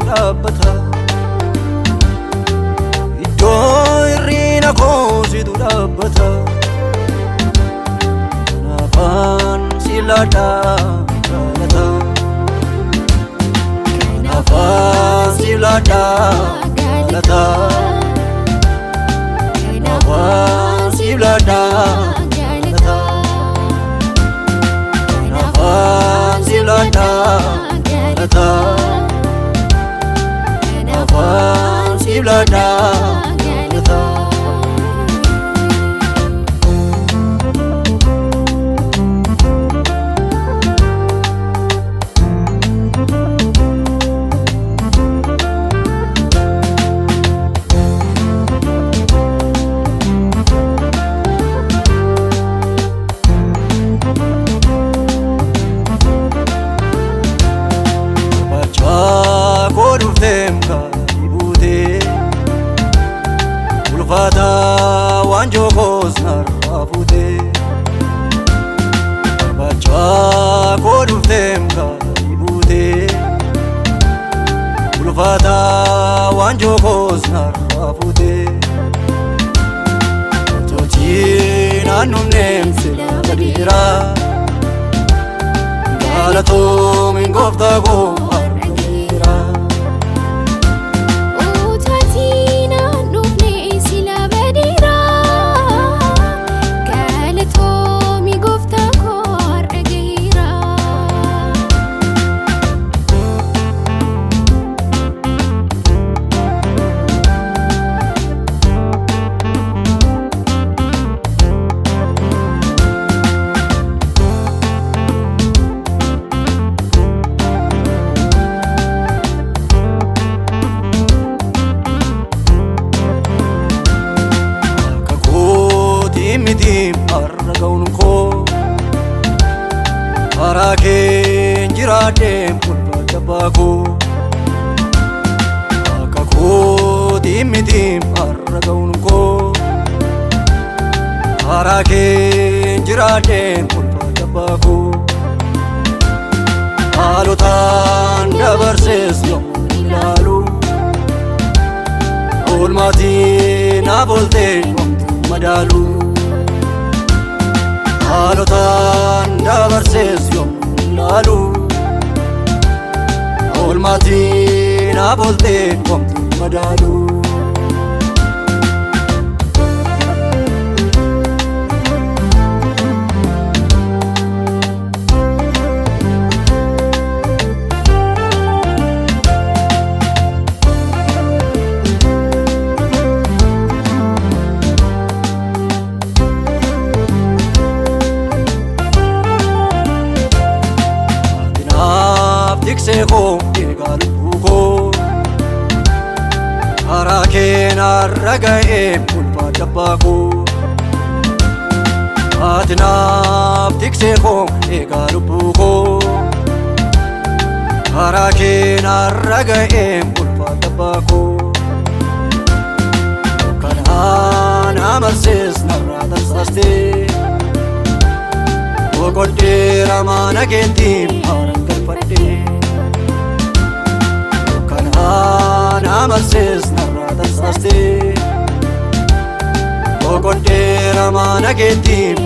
dhaabbata iddoo hirriina koositu dhaabbata kanaafaan si laadhaa galata kanaafaan si laadhaa galata kanaafaan si laadhaa galata kanaafaan si laadhaa galata kanaafaan si laadhaa galata. Ulfaata waan jookos narraa fuutee barbaacha koo dhufteem gaarii buutee ulfaata waan jookos narraa fuutee tolchii naannumneem sila gadiiraa galatoom gooftaa koo mitim arragaun koo karaa kee jiraadheem ulfaata baakoo akka kooti mitim arragaun koo karaa kee jiraadheem ulfaata baakoo haalotaan dabarsees yommuu ilaalu oolmaatii naaf ooltee wamtuu madaalu haalotaan dabarsees yommuu ilaalu oolmaatii naaf ooltee wamtuu madaalu. Tiksee koo eegaa lubbuu koo karaa kee narra ga'ee ulfaata baakoo ati naaf tiksee koo eegaa lubbuu koo karaa kee narra ga'ee ulfaata baakoo kanaan amarsees narraa tarsaastee boqodhee ramaana keetiin haaran galfadhee amarsees narraa tarsaastee boqodhee ramaana keetiin